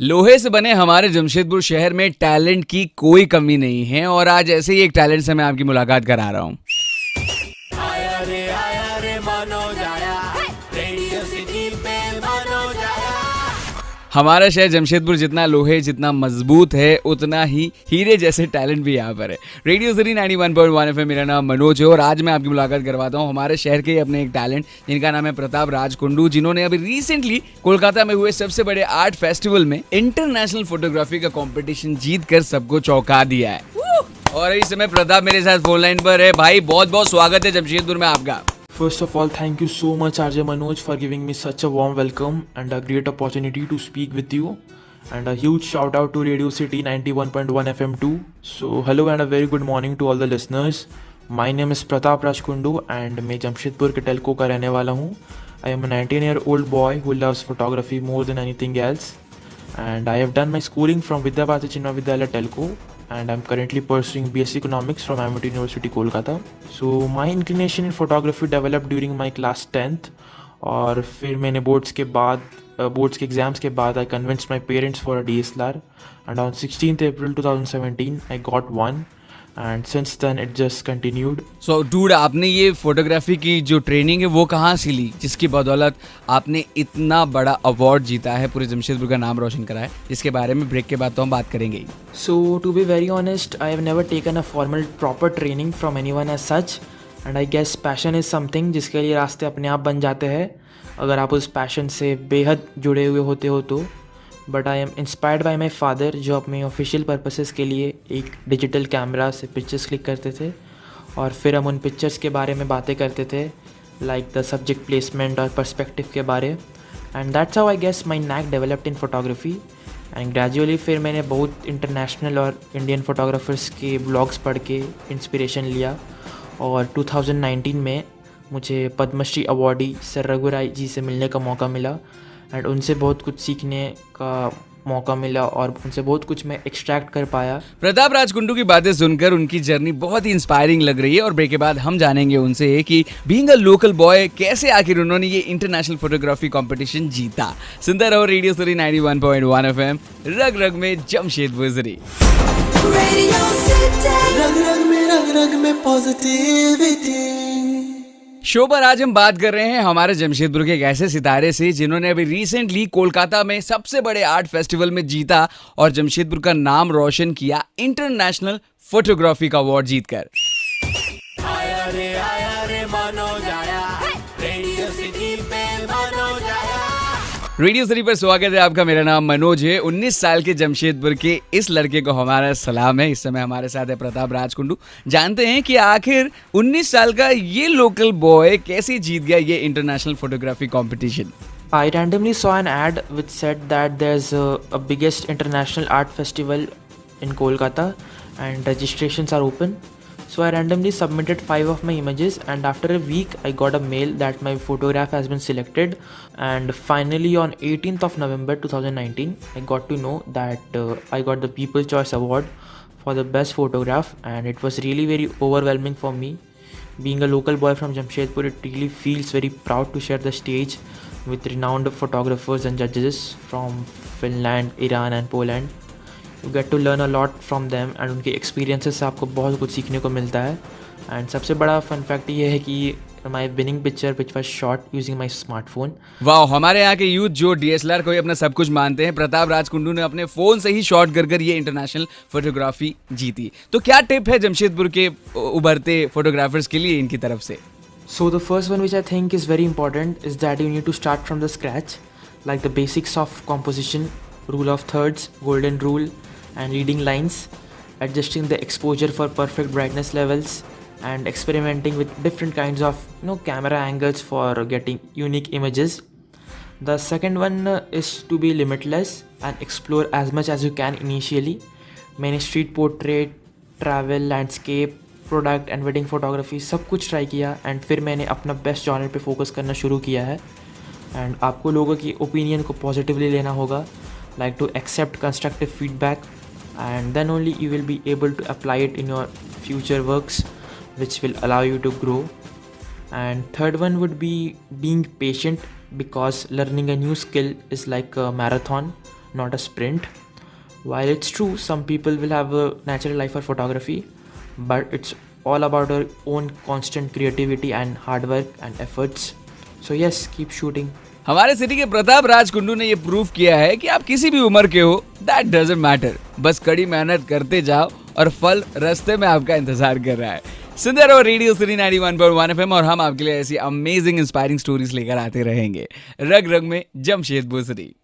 लोहे से बने हमारे जमशेदपुर शहर में टैलेंट की कोई कमी नहीं है और आज ऐसे ही एक टैलेंट से मैं आपकी मुलाकात करा रहा हूँ। आया रे मनोज आया, रेडियो सिटी पे मनोज आया। हमारा शहर जमशेदपुर जितना लोहे जितना मजबूत है उतना ही हीरे जैसे टैलेंट भी यहाँ पर है। रेडियो सिटी 91.1 FM, मेरा नाम मनोज है और आज मैं आपकी मुलाकात करवाता हूँ हमारे शहर के अपने एक टैलेंट जिनका नाम है प्रताप राज कुंडू, जिन्होंने अभी रिसेंटली कोलकाता में हुए सबसे बड़े आर्ट फेस्टिवल में इंटरनेशनल फोटोग्राफी का कंपटीशन जीत कर सबको चौंका दिया है। और इस समय प्रताप मेरे साथ फोन लाइन पर है। भाई बहुत बहुत स्वागत है जमशेदपुर में आपका। First of all, thank you so much RJ Manoj for giving me such a warm welcome and a great opportunity to speak with you. And a huge shout out to Radio City 91.1 FM too. So hello and a very good morning to all the listeners. My name is Pratap Raj Kundu and मैं जमशेदपुर के टेल्को का रहने वाला हूँ. I am a 19-year-old boy who loves photography more than anything else. And I have done my schooling from Vidya Bharati Chinna Vidyalaya Telco. And I'm currently pursuing BSc Economics from Amity University, Kolkata. So my inclination in photography developed during my class 10th. और फिर मैंने boards के exams के बाद I convinced my parents for a DSLR. And on 16th April 2017, I got one. And since then it just continued. So dude, आपने ये photography की जो ट्रेनिंग है वो कहाँ से ली जिसकी बदौलत आपने इतना बड़ा अवार्ड जीता है, पूरे जमशेदपुर का नाम रोशन करा है, जिसके बारे में ब्रेक के बाद तो हम बात करेंगे ही। So to be very honest, I have never taken a formal proper training from anyone as such. And I guess passion is something जिसके लिए रास्ते अपने आप बन जाते हैं अगर आप उस पैशन से बेहद जुड़े हुए होते हो तो। But I am inspired by my father जो अपने ऑफिशियल पर्पसेस के लिए एक डिजिटल कैमरा से पिक्चर्स क्लिक करते थे और फिर हम उन पिक्चर्स के बारे में बातें करते थे, लाइक द सब्जेक्ट प्लेसमेंट और पर्सपेक्टिव के बारे। And that's how I guess my knack developed in photography. And gradually फिर मैंने बहुत इंटरनेशनल और इंडियन फोटोग्राफर्स के ब्लॉग्स पढ़ के इंस्पिरेशन लिया और 2019 में मुझे पद्मश्री अवार्डी सर रघुराय जी से मिलने का मौका मिला एंड उनसे बहुत कुछ सीखने का मौका मिला और उनसे बहुत कुछ मैं एक्सट्रैक्ट कर पाया। प्रताप राज कुंडू की बातें सुनकर उनकी जर्नी बहुत ही इंस्पायरिंग लग रही है और ब्रेक के बाद हम जानेंगे उनसे कि बीइंग अ लोकल बॉय कैसे आखिर उन्होंने ये इंटरनेशनल फोटोग्राफी कंपटीशन जीता। सुनते रहो रेडियो सिटी 91.1 FM, रग रग में जमशेदपुर सिटी। रग रग में पॉजिटिविटी। शो पर आज हम बात कर रहे हैं हमारे जमशेदपुर के एक ऐसे सितारे से जिन्होंने अभी रिसेंटली कोलकाता में सबसे बड़े आर्ट फेस्टिवल में जीता और जमशेदपुर का नाम रोशन किया इंटरनेशनल फोटोग्राफी का अवार्ड जीतकर। आया रे मनोज आया, रेडियो सिटी पे मनोज आया। रेडियो सिटी पर स्वागत है आपका। मेरा नाम मनोज है। 19 साल के जमशेदपुर के इस लड़के को हमारा सलाम है। इस समय हमारे साथ है प्रताप राज कुंडू। जानते हैं कि आखिर 19 साल का ये लोकल बॉय कैसे जीत गया ये international photography competition. I randomly saw an ad which said that there's a biggest international art festival in Kolkata and registrations are open. So I randomly submitted 5 of my images and after a week I got a mail that my photograph has been selected. And finally on 18th of November 2019 I got to know that I got the People's Choice Award for the best photograph and it was really very overwhelming for me. Being a local boy from Jamshedpur, it really feels very proud to share the stage with renowned photographers and judges from Finland, Iran and Poland. You get to learn a lot from them and उनके experiences से आपको बहुत कुछ सीखने को मिलता है। And सबसे बड़ा फन फैक्ट ये है कि my winning picture which was shot using my smartphone. वाह, हमारे यहाँ के यूथ जो DSLR को ही अपना सब कुछ मानते हैं, प्रताप राज कुंडू ने अपने फोन से ही शॉट कर ये इंटरनेशनल फोटोग्राफी जीती। तो क्या टिप है जमशेदपुर के उभरते फोटोग्राफर्स के लिए इनकी तरफ से? So the first one which I think is very important is that you need to start from the scratch, like the basics of composition, rule of thirds, golden rule and reading lines, adjusting the exposure for perfect brightness levels and experimenting with different kinds of camera angles for getting unique images. The second one is to be limitless and explore as much as you can initially. मैंने street portrait, travel, landscape, product and wedding photography सब कुछ try किया and फिर मैंने अपना best genre पे focus करना शुरू किया है। एंड आपको लोगों की ओपिनियन को पॉजिटिवली लेना होगा, like to accept constructive feedback and then only you will be able to apply it in your future works which will allow you to grow. And third one would be being patient because learning a new skill is like a marathon not a sprint. While it's true, some people will have a natural eye for photography, but it's all about our own constant creativity and hard work and efforts. So yes, keep shooting. हमारे city के प्रताप राज कुंडू ने ये proof किया है कि आप किसी भी उम्र के हो, दैट डजंट मैटर, बस कड़ी मेहनत करते जाओ और फल रास्ते में आपका इंतजार कर रहा है। सुनते रहो रेडियो सिटी 91.1 FM और हम आपके लिए ऐसी अमेजिंग इंस्पायरिंग स्टोरीज लेकर आते रहेंगे। रग रग में जमशेदपुर सिटी।